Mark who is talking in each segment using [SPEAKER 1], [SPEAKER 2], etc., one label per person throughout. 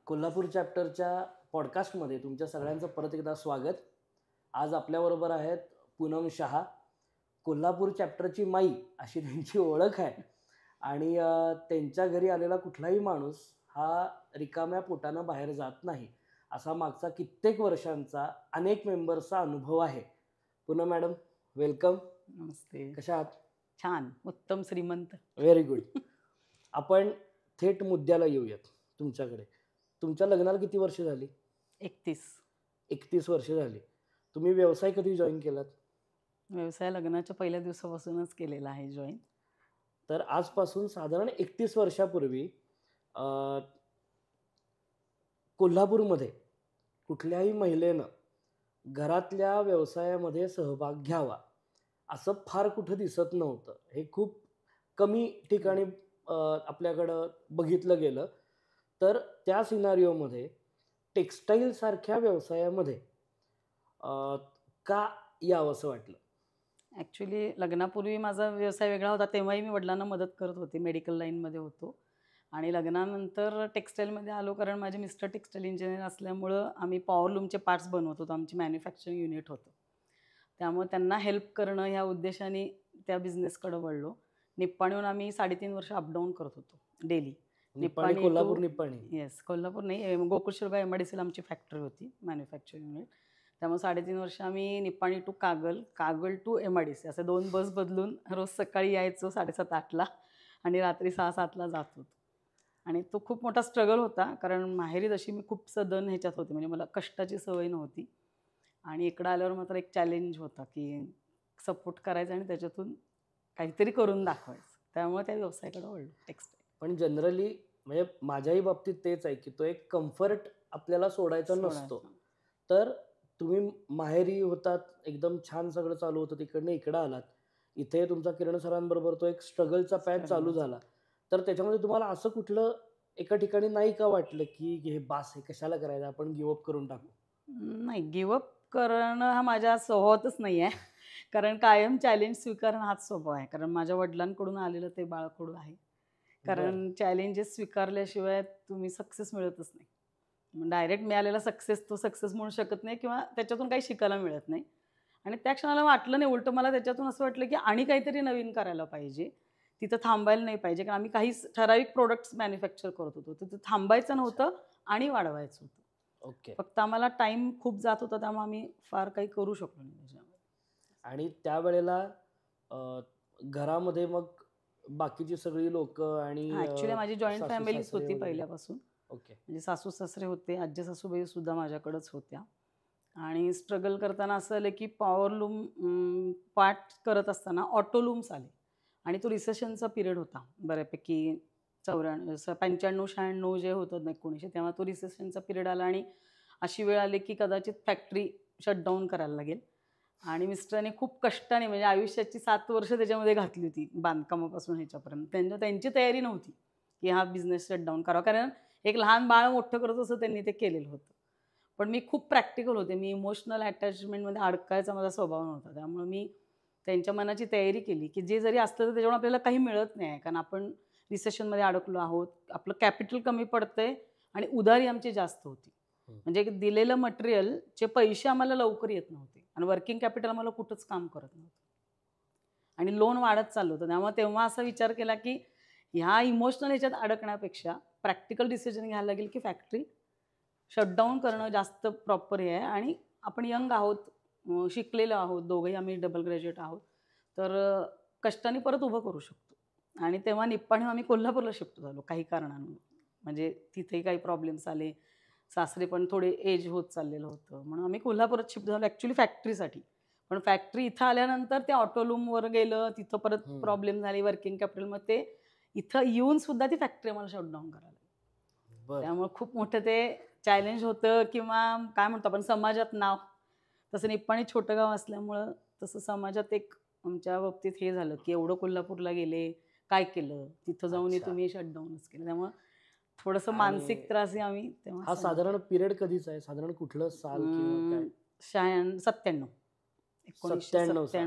[SPEAKER 1] कोल्हापूर चॅप्टरच्या पॉडकास्टमध्ये तुमच्या सगळ्यांचं परत एकदा स्वागत. आज आपल्याबरोबर आहेत पूनम शहा. कोल्हापूर चॅप्टरची माई अशी त्यांची ओळख आहे आणि त्यांच्या घरी आलेला कुठलाही माणूस हा रिकाम्या पोटानं बाहेर जात नाही, असा मागचा कित्येक वर्षांचा अनेक मेंबर्सचा अनुभव आहे. Poonam madam, welcome.
[SPEAKER 2] नमस्ते.
[SPEAKER 1] कशा आहात?
[SPEAKER 2] छान, उत्तम, श्रीमंत.
[SPEAKER 1] Very good. आपण थेट मुद्द्याला येऊयात. तुमच्याकडे तुमच्या लग्नाला किती वर्ष झाली?
[SPEAKER 2] 31
[SPEAKER 1] वर्ष झाली. तुम्ही व्यवसाय कधी जॉईन केलात?
[SPEAKER 2] व्यवसाय लग्नाच्या पहिल्या दिवसापासूनच केलेला आहे जॉईन.
[SPEAKER 1] तर आजपासून साधारण 31 वर्षापूर्वी कोल्हापूरमध्ये कुठल्याही महिलेनं घरातल्या व्यवसायामध्ये सहभाग घ्यावा असं फार कुठं दिसत नव्हतं. हे खूप कमी ठिकाणी आपल्याकडं बघितलं गेलं. तर त्या सिनारिओमध्ये टेक्स्टाईल-सारख्या व्यवसायामध्ये का यावं असं वाटलं?
[SPEAKER 2] ॲक्च्युली लग्नापूर्वी माझा व्यवसाय वेगळा होता. तेव्हाही मी वडिलांना मदत करत होते, मेडिकल लाईनमध्ये होतो. आणि लग्नानंतर टेक्स्टाईलमध्ये आलो, कारण माझे मिस्टर टेक्स्टाईल इंजिनियर असल्यामुळं आम्ही पॉवरलूमचे पार्ट्स बनवत होतो. आमची मॅन्युफॅक्चरिंग युनिट होतं. त्यामुळे त्यांना हेल्प करणं ह्या उद्देशाने त्या बिझनेसकडे वळलो. निप्पाणीहून आम्ही 3.5 वर्ष अपडाऊन करत होतो डेली.
[SPEAKER 1] निप्पाणी, कोल्हापूर निप्पाणी?
[SPEAKER 2] येस, कोल्हापूर नाही, गोकुळशिरगाव MIDCला आमची फॅक्टरी होती, मॅन्युफॅक्चरिंग युनिट. त्यामुळे 3.5 वर्ष आम्ही Nippani to Kagal, Kagal to MIDC असे 2 बस बदलून रोज सकाळी यायचो 7:30-8ला आणि रात्री 6-7ला जात होतो. आणि तो खूप मोठा स्ट्रगल होता, कारण माहेरी जशी मी खूप सदन ह्याच्यात होते, म्हणजे मला कष्टाची सवय नव्हती. आणि इकडं आल्यावर मात्र एक चॅलेंज होता की सपोर्ट करायचं आणि त्याच्यातून काहीतरी करून दाखवायचं. त्यामुळे त्या व्यवसायाकडे वळलो, टेक्स्टाईल.
[SPEAKER 1] पण जनरली म्हणजे माझ्याही बाबतीत तेच आहे की तो एक कम्फर्ट आपल्याला सोडायचा नसतो. तर तुम्ही माहेरी होतात, एकदम छान सगळं चालू होतं, तिकडनं इकडं आलात, इथे तुमचा किरण सरांबरोबर तो एक स्ट्रगलचा पॅच चालू झाला. तर त्याच्यामध्ये तुम्हाला असं कुठलं एका ठिकाणी नाही का वाटलं की हे बास, हे कशाला करायचं, आपण गिवअप करून टाकू?
[SPEAKER 2] नाही, गिवअप करणं हा माझ्या स्वभावातच नाही आहे. कारण कायम चॅलेंज स्वीकारणं हाच स्वभाव आहे. कारण माझ्या वडिलांकडून आलेलं ते बाळकडून आहे. कारण चॅलेंजेस स्वीकारल्याशिवाय तुम्ही सक्सेस मिळतच नाही. डायरेक्ट मिळालेला सक्सेस तो सक्सेस म्हणू शकत नाही किंवा त्याच्यातून काही शिकायला मिळत नाही. आणि त्या क्षणाला वाटलं नाही, उलटं मला त्याच्यातून असं वाटलं की आणि काहीतरी नवीन करायला पाहिजे, तिथं थांबायला नाही पाहिजे. कारण आम्ही काही ठराविक प्रोडक्ट्स मॅन्युफॅक्चर करत होतो, तिथं थांबायचं नव्हतं आणि वाढवायचं होतं.
[SPEAKER 1] ओके.
[SPEAKER 2] फक्त आम्हाला टाईम खूप जात होता, त्यामुळे आम्ही फार काही करू शकलो नाही त्याच्यामध्ये.
[SPEAKER 1] आणि त्यावेळेला घरामध्ये मग बाकीची सगळी लोक आणि
[SPEAKER 2] ॲक्च्युली माझी जॉईंट फॅमिलीच होती
[SPEAKER 1] वगैरे
[SPEAKER 2] पहिल्यापासून.
[SPEAKER 1] ओके.
[SPEAKER 2] म्हणजे सासू सासरे होते, आजी सासूबाई सुद्धा माझ्याकडेच होत्या. आणि स्ट्रगल करताना असं आलं की पॉवरलूम पार्ट करत असताना ऑटोलूम्स आले आणि तो रिसेशनचा पिरियड होता बऱ्यापैकी. 95-96 जे होतं 1900, तेव्हा तो रिसेशनचा पिरियड आला आणि अशी वेळ आली की कदाचित फॅक्टरी शटडाऊन करायला लागेल. आणि मिस्टरांनी खूप कष्टाने, म्हणजे आयुष्याची 7 वर्ष त्याच्यामध्ये घातली होती, बांधकामापासून ह्याच्यापर्यंत. त्यांची तयारी नव्हती की हा बिझनेस शटडाऊन करावा, कारण एक लहान बाळ मोठं करत असं त्यांनी ते केलेलं होतं. पण मी खूप प्रॅक्टिकल होते, मी इमोशनल अटॅचमेंटमध्ये अडकायचा माझा स्वभाव नव्हता. त्यामुळे मी त्यांच्या मनाची तयारी केली की जे जरी असलं तर त्याच्यामुळे आपल्याला काही मिळत नाही आहे, कारण आपण रिसेशनमध्ये अडकलो आहोत, आपलं कॅपिटल कमी पडतंय आणि उधारी आमची जास्त होती. म्हणजे दिलेलं मटेरियलचे पैसे आम्हाला लवकर येत नव्हते आणि वर्किंग कॅपिटल आम्हाला कुठंच काम करत नव्हतं आणि लोन वाढत चाललं होतं. त्यामुळे तेव्हा असा विचार केला की ह्या इमोशनल ह्याच्यात अडकण्यापेक्षा प्रॅक्टिकल डिसिजन घ्यायला लागेल की फॅक्टरी शटडाऊन करणं जास्त प्रॉपर हे आहे. आणि आपण यंग आहोत, शिकलेलो आहोत, दोघंही आम्ही डबल ग्रॅज्युएट आहोत, तर कष्टाने परत उभं करू शकतो. आणि तेव्हा निप्पाणी आम्ही कोल्हापूरला शिफ्ट झालो काही कारणांनी, म्हणजे तिथेही काही प्रॉब्लेम्स आले, सासरे पण थोडे एज होत चाललेलं होतं, म्हणून आम्ही कोल्हापुरात शिफ्ट झालो ॲक्च्युली फॅक्टरीसाठी. पण फॅक्टरी इथं आल्यानंतर ते ऑटोलूमवर गेलं, तिथं परत प्रॉब्लेम झाले वर्किंग कॅपिटल, मग ते इथं येऊन सुद्धा ती फॅक्टरी आम्हाला शटडाऊन करायला. त्यामुळे खूप मोठं ते चॅलेंज होतं, किंवा काय म्हणतो आपण समाजात नाव, तसं निप्पाणी छोटं गाव असल्यामुळं तसं समाजात एक आमच्या बाबतीत हे झालं की एवढं कोल्हापूरला गेले, काय केलं, तिथं जाऊन तुम्ही शटडाऊनच केलं. त्यामुळे थोडंसं मानसिक त्रासही आम्ही तेव्हा.
[SPEAKER 1] हा साधारण पिरियड कधीचा आहे, साधारण कुठलं साल किंवा काय?
[SPEAKER 2] 97.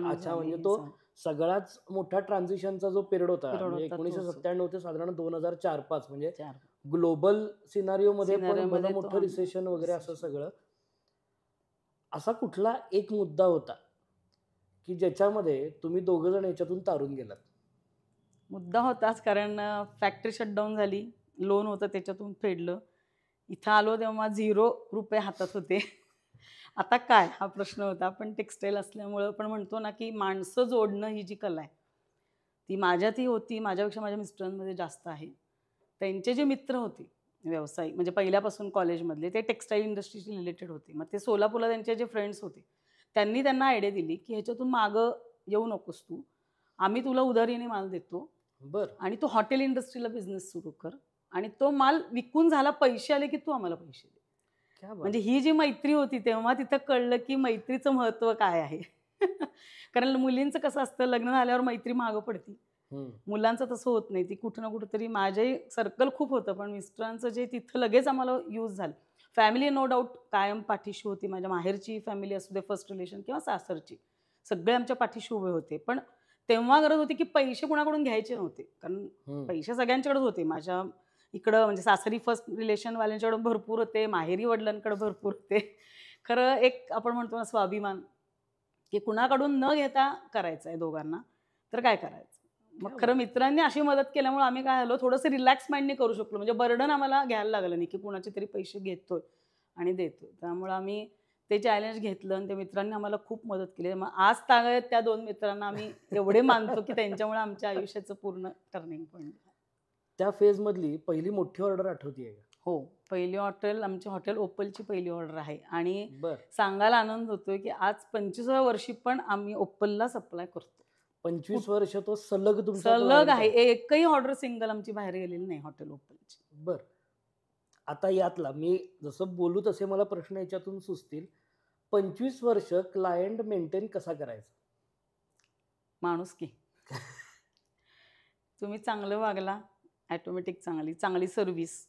[SPEAKER 1] अच्छा, म्हणजे तो सगळाच मोठा ट्रान्झिशनचा जो पिरियड होता, म्हणजे 1997 ते साधारण 2004-5, म्हणजे ग्लोबल सिनारिओ मध्ये पण
[SPEAKER 2] Scenario-मध्ये
[SPEAKER 1] भलं
[SPEAKER 2] तो
[SPEAKER 1] मोठं रिसेशन वगैरे असं
[SPEAKER 2] recession.
[SPEAKER 1] सगळं. असा कुठला एक मुद्दा होता की ज्याच्यामध्ये तुम्ही दोघं जण याच्यातून तारून गेलात?
[SPEAKER 2] मुद्दा होताच, कारण फॅक्टरी शटडाऊन झाली, लोन होतं त्याच्यातून फेडलं. इथं आलो तेव्हा ₹0 हातात होते. आता काय हा प्रश्न होता. पण टेक्स्टाईल असल्यामुळं पण म्हणतो ना, की माणसं जोडणं ही जी कला आहे, ती माझ्यातही होती. माझ्यापेक्षा माझ्या मिस्टरांमध्ये जास्त आहे. त्यांचे जे मित्र होते व्यावसायिक, म्हणजे पहिल्यापासून कॉलेजमधले, ते टेक्स्टाईल इंडस्ट्रीशी रिलेटेड होते. मग ते सोलापूरला त्यांचे जे फ्रेंड्स होते, त्यांनी त्यांना आयडिया दिली, की ह्याच्यातून मागं येऊ नकोस तू. आम्ही तुला उधारीने माल देतो
[SPEAKER 1] बर.
[SPEAKER 2] आणि तू हॉटेल इंडस्ट्रीला बिझनेस सुरू कर आणि तो माल विकून झाला, पैसे आले की तू आम्हाला पैसे दे.
[SPEAKER 1] क्या बात.
[SPEAKER 2] म्हणजे ही जी मैत्री होती तेव्हा तिथं कळलं की मैत्रीचं महत्त्व काय आहे. कारण मुलींचं कसं असतं, लग्न झाल्यावर मैत्री मागं पडती.
[SPEAKER 1] हम्म.
[SPEAKER 2] मुलांचं तसं होत नाही. ती कुठं ना कुठंतरी, माझंही सर्कल खूप होतं, पण मिस्टरांचं जे तिथं लगेच आम्हाला यूज झालं. फॅमिली नो डाऊट कायम पाठीशी होती. माझ्या माहेरची फॅमिली असू दे, फर्स्ट रिलेशन किंवा सासरची, सगळे आमच्या पाठीशी उभे होते. पण तेव्हा गरज होती की पैसे कुणाकडून घ्यायचे नव्हते, कारण पैसे सगळ्यांच्याकडेच होते. माझ्या इकडं म्हणजे सासरी फर्स्ट रिलेशनवाल्यांच्याकडून भरपूर होते, माहेरी वडिलांकडे भरपूर होते. खरं एक आपण म्हणतो ना स्वाभिमान, की कुणाकडून न घेता करायचं आहे दोघांना, तर काय करायचं. मग खरं मित्रांनी अशी मदत केल्यामुळे आम्ही काय झालो, थोडंसं रिलॅक्स माइंडने करू शकलो. म्हणजे बर्डन आम्हाला घ्यायला लागलं नाही की कुणाचे तरी पैसे घेतोय आणि देतोय. त्यामुळे आम्ही ते चॅलेंज घेतलं आणि त्या मित्रांनी आम्हाला खूप मदत केली. मग आज तागत त्या 2 मित्रांना आम्ही एवढे मानतो की त्यांच्यामुळे आमच्या आयुष्याचं पूर्ण टर्निंग पॉईंट.
[SPEAKER 1] त्या फेज मधली पहिली मोठी ऑर्डर आठवतीये का?
[SPEAKER 2] हो, पहिली हॉटेल आमची हॉटेल ओप्पलची पहिली ऑर्डर आहे आणि
[SPEAKER 1] बर.
[SPEAKER 2] सांगायला आनंद होतोय की आज 25व्या वर्षी पण आम्ही ओप्पलला सप्लाय करतो.
[SPEAKER 1] 25 वर्ष तो सलग तुमचा
[SPEAKER 2] सलग आहे. एकही ऑर्डर सिंगल आमची बाहेर गेलेली नाही हॉटेल ओप्पलची.
[SPEAKER 1] बर. आता यातला मी जसं बोलू तसे मला प्रश्न याच्यातून सुचतील. 25 वर्ष क्लायंट मेंटेन कसा करायचा?
[SPEAKER 2] माणुसकी. तुम्ही चांगलं वागला, ॲटोमॅटिक चांगली सर्व्हिस.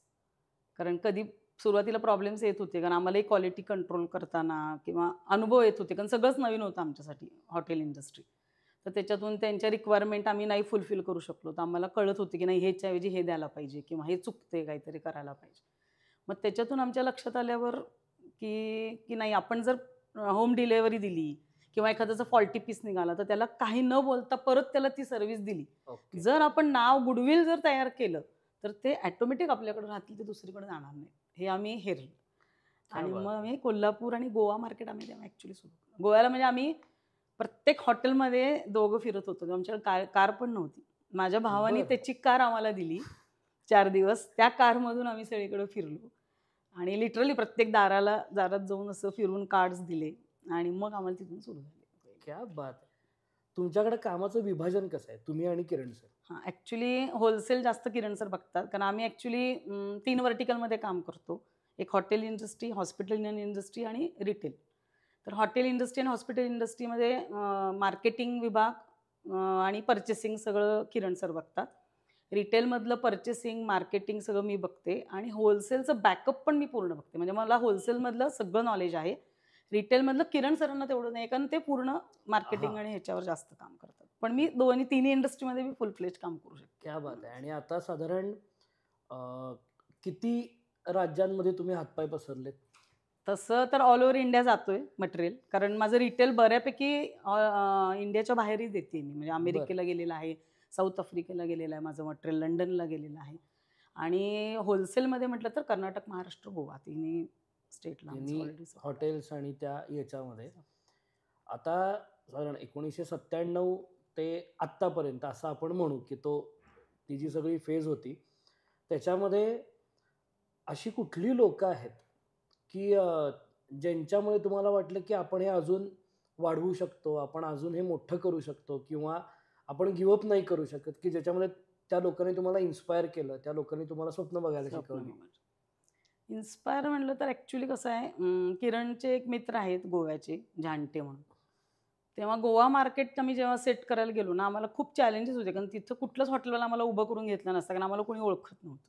[SPEAKER 2] कारण कधी सुरुवातीला प्रॉब्लेम्स येत होते, कारण आम्हालाही क्वालिटी कंट्रोल करताना किंवा अनुभव येत होते, कारण सगळंच नवीन होतं आमच्यासाठी हॉटेल इंडस्ट्री. तर त्याच्यातून त्यांच्या रिक्वायरमेंट आम्ही नाही फुलफिल करू शकलो, तर आम्हाला कळत होतं की नाही ह्याच्याऐवजी हे द्यायला पाहिजे किंवा हे चुकते, काहीतरी करायला पाहिजे. मग त्याच्यातून आमच्या लक्षात आल्यावर की नाही, आपण जर होम डिलेवरी दिली किंवा एखाद्याचा फॉल्टी पीस निघाला तर त्याला काही न बोलता परत त्याला ती सर्व्हिस दिली.
[SPEAKER 1] ओके.
[SPEAKER 2] जर आपण नाव गुडविल जर तयार केलं तर ते ॲटोमॅटिक आपल्याकडे राहतील, ते दुसरीकडे जाणार नाही. हे आम्ही हेरलं. आणि मग आम्ही कोल्हापूर आणि गोवा मार्केट आम्ही तेव्हा ॲक्च्युली सुरू केलं. गोव्याला म्हणजे आम्ही प्रत्येक हॉटेलमध्ये दोघं फिरत होतो. आमच्याकडे कार पण नव्हती. माझ्या भावाने
[SPEAKER 1] बरं.
[SPEAKER 2] त्याची कार आम्हाला दिली 4 दिवस. त्या कारमधून आम्ही सगळीकडे फिरलो आणि लिटरली प्रत्येक दारात जाऊन असं फिरून कार्ड्स दिले आणि मग आम्हाला तिथून सुरू झाले.
[SPEAKER 1] क्या बात आहे. तुमच्याकडे कामाचं विभाजन कसं आहे, तुम्ही आणि किरण सर?
[SPEAKER 2] हां, ॲक्च्युली होलसेल जास्त किरण सर बघतात, कारण आम्ही ॲक्च्युली 3 व्हर्टिकलमध्ये काम करतो. एक हॉटेल इंडस्ट्री, हॉस्पिटल इंडस्ट्री आणि रिटेल. तर हॉटेल इंडस्ट्री आणि हॉस्पिटल इंडस्ट्रीमध्ये मार्केटिंग विभाग आणि पर्चेसिंग सगळं किरण सर बघतात. रिटेलमधलं पर्चेसिंग, मार्केटिंग सगळं मी बघते आणि होलसेलचं बॅकअप पण मी पूर्ण बघते. म्हणजे मला होलसेलमधलं सगळं नॉलेज आहे. रिटेलमधलं किरण सरांना तेवढं नाही, कारण ते पूर्ण मार्केटिंग आणि ह्याच्यावर जास्त काम करतात. पण मी तिन्ही इंडस्ट्रीमध्ये मी फुल फ्लेज काम करू शकते.
[SPEAKER 1] क्या बात आहे. आणि आता साधारण किती राज्यांमध्ये तुम्ही हातपाय पसरलेत?
[SPEAKER 2] तसं तर ऑल ओव्हर इंडिया जातोय मटेरियल, कारण माझं रिटेल बऱ्यापैकी इंडियाच्या बाहेरही देते मी. म्हणजे अमेरिकेला गेलेलं आहे, साऊथ आफ्रिकेला गेलेलं आहे माझं मटेरियल, लंडनला गेलेलं आहे. आणि होलसेलमध्ये म्हटलं तर कर्नाटक, महाराष्ट्र, गोवा तिन्ही स्टेटला
[SPEAKER 1] हॉटेल्स आणि त्या याच्यामध्ये. आता साधारण 1997 ते आत्तापर्यंत असं आपण म्हणू की ती जी सगळी फेज होती त्याच्यामध्ये अशी कुठली लोक आहेत की ज्यांच्यामुळे तुम्हाला वाटलं की आपण हे अजून वाढवू शकतो, आपण अजून हे मोठं करू शकतो किंवा आपण गिवअप नाही करू शकत, की ज्याच्यामध्ये त्या लोकांनी तुम्हाला इन्स्पायर केलं, त्या लोकांनी तुम्हाला स्वप्न बघायला शिकवली?
[SPEAKER 2] इन्स्पायर म्हणलं तर ॲक्च्युली कसं आहे, किरणचे एक मित्र आहेत गोव्याचे, झांटे म्हणून. तेव्हा गोवा मार्केट आम्ही जेव्हा सेट करायला गेलो ना, आम्हाला खूप चॅलेंजेस होते, कारण तिथं कुठलंच हॉटेलवाला आम्हाला उभं करून घेतलं नसतं, कारण आम्हाला कोणी ओळखत नव्हतं.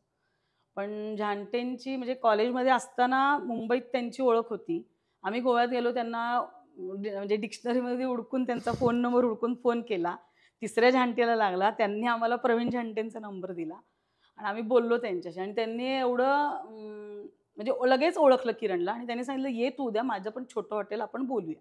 [SPEAKER 2] पण झांटेंची म्हणजे कॉलेजमध्ये असताना मुंबईत त्यांची ओळख होती. आम्ही गोव्यात गेलो, त्यांना म्हणजे डिक्शनरीमध्ये हुडकून त्यांचा फोन नंबर हुडकून फोन केला. तिसऱ्या झांटेला लागला, त्यांनी आम्हाला प्रवीण झांटेंचा नंबर दिला आणि आम्ही बोललो त्यांच्याशी आणि त्यांनी एवढं म्हणजे लगेच ओळखलं किरणला आणि त्यांनी सांगितलं ये तू उद्या माझं पण छोटं हॉटेल आपण बोलूया.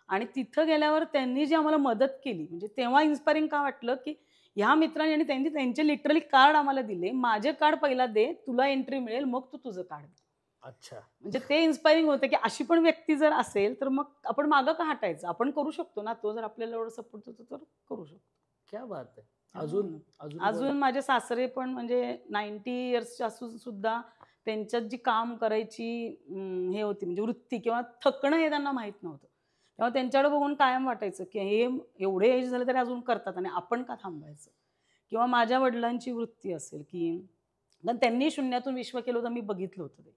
[SPEAKER 2] आणि तिथं गेल्यावर त्यांनी जी आम्हाला मदत केली म्हणजे तेव्हा इन्स्पायरिंग का वाटलं की ह्या मित्रांनी आणि त्यांनी त्यांचे लिटरली कार्ड आम्हाला दिले, माझे कार्ड पहिला दे, तुला एंट्री मिळेल, मग तू तुझं कार्ड दे.
[SPEAKER 1] अच्छा.
[SPEAKER 2] म्हणजे ते इन्स्पायरिंग होतं की अशी पण व्यक्ती जर असेल तर मग आपण मागं का हटायचं, आपण करू शकतो ना, तो जर आपल्याला एवढं सपोर्ट देतो तर करू शकतो.
[SPEAKER 1] क्या बात आहे. अजून
[SPEAKER 2] अजून माझे सासरे पण म्हणजे 90 इयर्सचे असून सुद्धा त्यांच्यात जी काम करायची हे होती म्हणजे वृत्ती किंवा थकणं हे त्यांना माहीत नव्हतं. तेव्हा त्यांच्याकडे बघून कायम वाटायचं की हे एवढे एज झाले तरी अजून करतात आणि आपण का थांबायचं. किंवा माझ्या वडिलांची वृत्ती असेल की कारण त्यांनी शून्यातून विश्व केलं होतं, मी बघितलं होतं ते.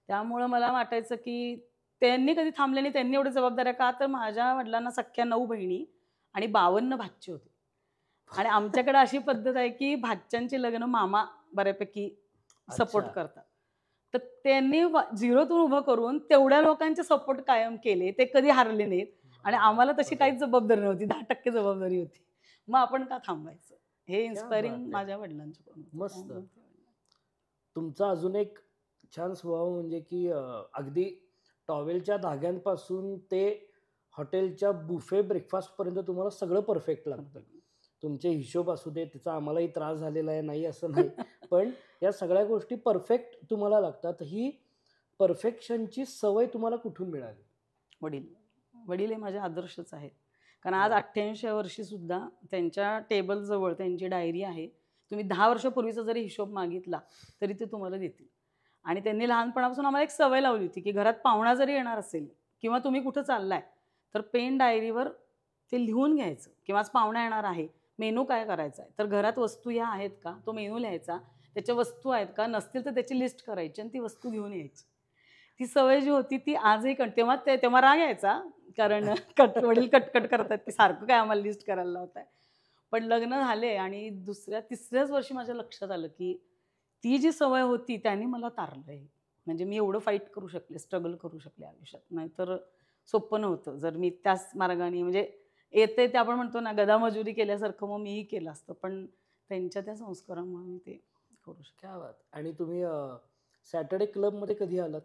[SPEAKER 2] त्यामुळं मला वाटायचं की त्यांनी कधी थांबले नाही. त्यांनी एवढी जबाबदाऱ्या का तर माझ्या वडिलांना सख्या 9 बहिणी आणि 52 भाचे होते. आणि आमच्याकडे अशी पद्धत आहे की भाच्यांचे लग्न मामा बऱ्यापैकी सपोर्ट करतात. तर त्यांनी झिरोतून उभं करून तेवढ्या लोकांचे सपोर्ट कायम केले, ते कधी हारले नाहीत. आणि आम्हाला तशी काहीच जबाबदारी नव्हती, 10% जबाबदारी होती. मग आपण का थांबायचं. हे इन्स्पायरिंग माझ्या वडिलांच्याकडून.
[SPEAKER 1] मस्त. तुमचा अजून एक छान स्वभाव म्हणजे की अगदी टॉवेलच्या धाग्यांपासून ते हॉटेलच्या बुफे ब्रेकफास्ट पर्यंत तुम्हाला सगळं परफेक्ट लागतं. तुमचे हिशोब असू दे, त्याचा आम्हालाही त्रास झालेला आहे, नाही असं नाही, पण या सगळ्या गोष्टी परफेक्ट तुम्हाला लागतात. ही परफेक्शनची सवय तुम्हाला कुठून मिळाली?
[SPEAKER 2] वडील हे माझे आदर्शच आहेत. कारण आज 88 वर्षी सुद्धा त्यांच्या टेबलजवळ त्यांची डायरी आहे. तुम्ही 10 वर्षापूर्वीचा जरी हिशोब मागितला तरी ते तुम्हाला देतील. आणि त्यांनी लहानपणापासून आम्हाला एक सवय लावली होती की घरात पाहुणा जरी येणार असेल किंवा तुम्ही कुठं चाललाय तर पेन डायरीवर ते लिहून घ्यायचं किंवा आज पाहुणा येणार आहे, मेनू काय करायचा आहे, तर घरात वस्तू ह्या आहेत का, तो मेनू लिहायचा, त्याच्या वस्तू आहेत का, नसतील तर त्याची लिस्ट करायची आणि ती वस्तू घेऊन यायची. ती सवय जी होती ती आजही तेव्हा राग यायचा कारण वडील कटकट करतात की सारखं काय आम्हाला लिस्ट करायला लावताय. पण लग्न झाले आणि तिसऱ्याच वर्षी माझ्या लक्षात आलं की ती जी सवय होती त्याने मला तारलंय. म्हणजे मी एवढं फाईट करू शकले, स्ट्रगल करू शकले आयुष्यात. नाहीतर सोपं नव्हतं जर मी त्याच मार्गाने म्हणजे येते ते आपण म्हणतो ना गदामजुरी केल्यासारखं मग मीही केलं असतं. पण त्यांच्या त्या संस्कारामुळे मी ते करू शकले.
[SPEAKER 1] क्या बात. आणि तुम्ही सॅटर्डे क्लबमध्ये कधी आलात?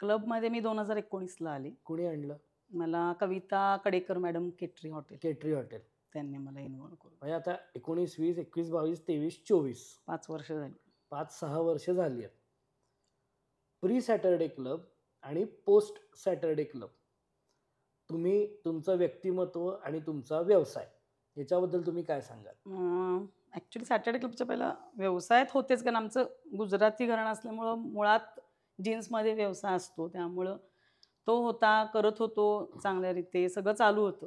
[SPEAKER 2] क्लबमध्ये मी 2019ला आले.
[SPEAKER 1] कोणी आणलं?
[SPEAKER 2] मला कविता कडेकर मॅडम, केटरी हॉटेल त्यांनी मला इन्व्हॉल्व करून.
[SPEAKER 1] म्हणजे आता 19, 20, 21, 22, 23, 24
[SPEAKER 2] 5 वर्ष झाली.
[SPEAKER 1] 5-6 वर्ष झाली आहेत. प्री सॅटर्डे क्लब आणि पोस्ट सॅटर्डे क्लब, तुम्ही तुमचं व्यक्तिमत्व आणि तुमचा व्यवसाय याच्याबद्दल तुम्ही काय सांगाल?
[SPEAKER 2] ॲक्च्युली सॅटर्डे क्लबच्या पहिला व्यवसायात होतेच कारण आमचं गुजराती घराणं असल्यामुळं मुळात जीन्समध्ये व्यवसाय असतो. त्यामुळं तो करत होतो चांगल्या रीते, सगळं चालू होतं.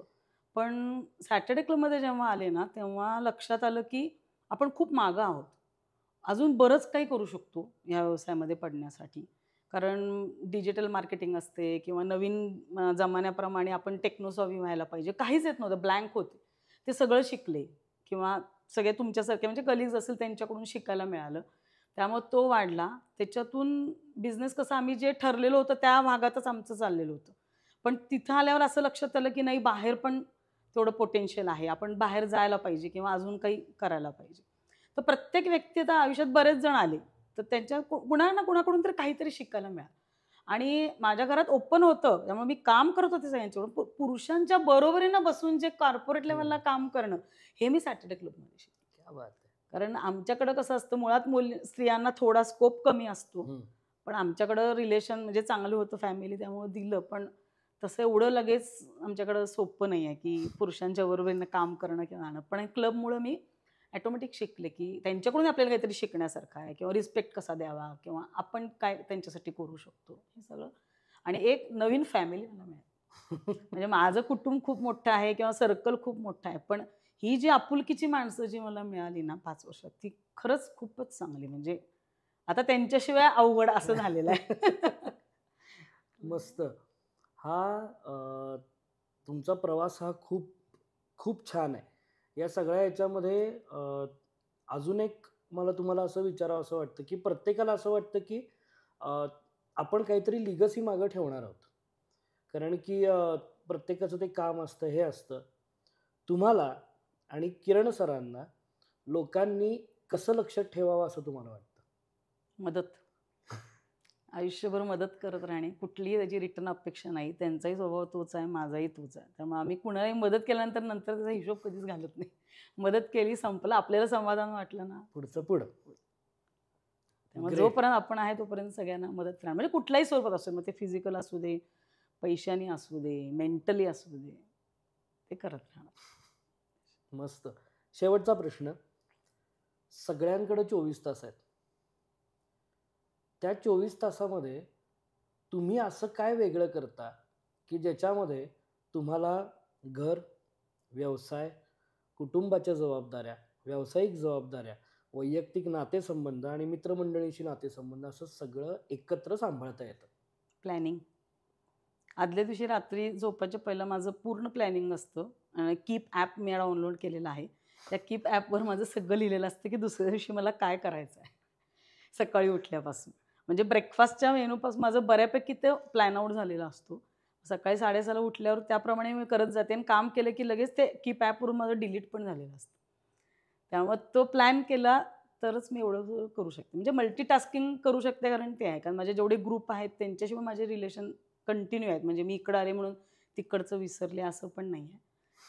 [SPEAKER 2] पण सॅटर्डे क्लबमध्ये जेव्हा आले ना तेव्हा लक्षात आलं की आपण खूप मागं आहोत. अजून बरंच काही करू शकतो या व्यवसायामध्ये पडण्यासाठी. कारण डिजिटल मार्केटिंग असते किंवा नवीन जमान्याप्रमाणे आपण टेक्नोसॉव्ही व्हायला पाहिजे. काहीच येत नव्हतं, ब्लँक होते. ते सगळं शिकले किंवा सगळे तुमच्यासारखे म्हणजे कलिग्स असेल त्यांच्याकडून शिकायला मिळालं. त्यामुळे तो वाढला. त्याच्यातून बिझनेस कसं आम्ही जे ठरलेलं होतं त्या भागातच आमचं चाललेलं होतं. पण तिथं आल्यावर असं लक्षात आलं की नाही बाहेर पण तेवढं पोटेन्शियल आहे. आपण बाहेर जायला पाहिजे किंवा अजून काही करायला पाहिजे. तर प्रत्येक व्यक्ती आता आयुष्यात बरेच जण आले. तर त्यांच्या कुणाकडून तरी काहीतरी शिकायला मिळालं. आणि माझ्या घरात ओपन होतं त्यामुळे मी काम करत होते सगळ्यांच्याकडून. पुरुषांच्या बरोबरीनं बसून जे कॉर्पोरेट लेवलला काम करणं हे मी सॅटर्डे क्लबमध्ये शिकले.
[SPEAKER 1] क्या बात आहे.
[SPEAKER 2] कारण आमच्याकडं कसं असतं मुळात स्त्रियांना थोडा स्कोप कमी असतो. पण आमच्याकडं रिलेशन म्हणजे चांगलं होतं फॅमिली त्यामुळे दिलं. पण तसं एवढं लगेच आमच्याकडं सोपं नाही आहे की पुरुषांच्या बरोबरीनं काम करणं किंवा आणणं. पण क्लबमुळं मी ॲटोमॅटिक शिकले की त्यांच्याकडून आपल्याला काहीतरी शिकण्यासारखं आहे किंवा रिस्पेक्ट कसा द्यावा किंवा आपण काय त्यांच्यासाठी करू शकतो हे सगळं. आणि एक नवीन फॅमिली मला मिळाली. म्हणजे माझं कुटुंब खूप मोठं आहे किंवा सर्कल खूप मोठं आहे. पण ही जी आपुलकीची माणसं जी मला मिळाली ना 5 वर्षात ती खरंच खूपच चांगली. म्हणजे आता त्यांच्याशिवाय अवघड असं झालेलं आहे.
[SPEAKER 1] मस्त. हा तुमचा प्रवास हा खूप खूप छान आहे. या सगळ्या याच्यामध्ये अजून एक मला तुम्हाला असं विचारावं असं वाटतं की प्रत्येकाला असं वाटतं की आपण काहीतरी लिगसी मागं ठेवणार आहोत. कारण की प्रत्येकाचं ते काम असतं, हे असतं. तुम्हाला आणि किरण सरांना लोकांनी कसं लक्षात ठेवावं असं तुम्हाला वाटतं?
[SPEAKER 2] मदत. आयुष्यभर मदत करत राहणे, कुठलीही त्याची रिटर्न अपेक्षा नाही. त्यांचाही स्वभाव तोच आहे, माझाही तोच आहे. त्यामुळे आम्ही कुणालाही मदत केल्यानंतर नंतर त्याचा हिशोब कधीच घालत नाही. मदत केली, संपलं, आपल्याला समाधान वाटलं ना.
[SPEAKER 1] पुढचं पुढं.
[SPEAKER 2] त्यामुळे
[SPEAKER 1] Great.
[SPEAKER 2] जोपर्यंत आपण आहे तोपर्यंत सगळ्यांना मदत करा, म्हणजे कुठल्याही स्वरूपात असू दे, मग ते फिजिकल असू दे, पैशाने असू दे, मेंटली असू दे, ते करत राहणार.
[SPEAKER 1] मस्त. शेवटचा प्रश्न. सगळ्यांकडे 24 तास आहेत. त्या 24 तासामध्ये तुम्ही असं काय वेगळं करता की ज्याच्यामध्ये तुम्हाला घर, व्यवसाय, कुटुंबाच्या जबाबदाऱ्या, व्यावसायिक जबाबदाऱ्या, वैयक्तिक नातेसंबंध आणि मित्रमंडळींशी नातेसंबंध असं सगळं एकत्र सांभाळता येतं?
[SPEAKER 2] प्लॅनिंग. आदल्या दिवशी रात्री झोपायच्या पहिलं माझं पूर्ण प्लॅनिंग असतं. कीप ॲप मी डाउनलोड केलेलं आहे. त्या कीप ॲपवर माझं सगळं लिहिलेलं असतं की दुसऱ्या दिवशी मला काय करायचं आहे सकाळी उठल्यापासून. म्हणजे ब्रेकफास्टच्या मेनूपासून माझं बऱ्यापैकी ते प्लॅन आउट झालेला असतो. सकाळी 6:30ला उठल्यावर त्याप्रमाणे मी करत जाते आणि काम केलं की लगेच ते कीप ॲपवरून माझं डिलीट पण झालेलं असतं. त्यामुळे तो प्लॅन केला तरच मी एवढं करू शकते. म्हणजे मल्टीटास्किंग करू शकते, कारण ते आहे. कारण माझे जेवढे ग्रुप आहेत त्यांच्याशी माझे रिलेशन कंटिन्यू आहेत. म्हणजे मी इकडं आले म्हणून तिकडचं विसरले असं पण नाही आहे.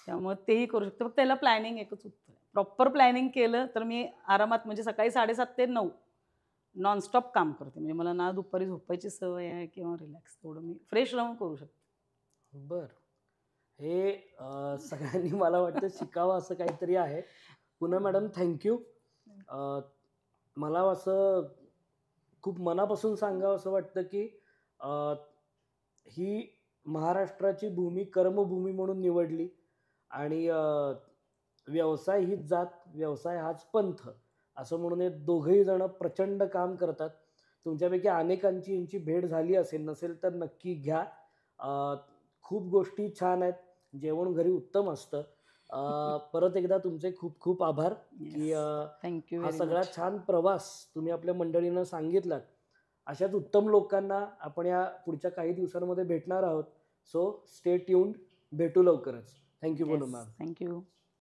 [SPEAKER 2] त्यामुळे तेही करू शकते. फक्त त्याला प्लॅनिंग एकच उत्तर आहे. प्रॉपर प्लॅनिंग केलं तर मी आरामात, म्हणजे सकाळी 7:30 ते 9 नॉनस्टॉप काम करते. म्हणजे मला ना दुपारी झोपायची सवय आहे किंवा रिलॅक्स, तेवढं मी फ्रेश राहून करू शकते.
[SPEAKER 1] बरं. हे सगळ्यांनी मला वाटतं शिकावं असं काहीतरी आहे. पुन्हा मॅडम थँक्यू. मला असं खूप मनापासून सांगावं असं वाटतं की ही महाराष्ट्राची भूमी कर्मभूमी म्हणून निवडली आणि व्यवसाय हीच जात, व्यवसाय हाच पंथ असं म्हणून हे दोघंही जण प्रचंड काम करतात. तुमच्यापैकी अनेकांची यांची भेट झाली असेल, नसेल तर नक्की घ्या. खूप गोष्टी छान आहेत. जेवण घरी उत्तम असतं. परत एकदा तुमचे खूप खूप आभार की
[SPEAKER 2] थँक्यू
[SPEAKER 1] हा
[SPEAKER 2] व्हेरी
[SPEAKER 1] सगळा
[SPEAKER 2] मच.
[SPEAKER 1] छान प्रवास तुम्ही आपल्या मंडळींना सांगितलात. अशाच उत्तम लोकांना आपण या पुढच्या काही दिवसांमध्ये भेटणार आहोत. So stay tuned. भेटू लवकरच. Thank you Poonam ma'am.
[SPEAKER 2] थँक्यू.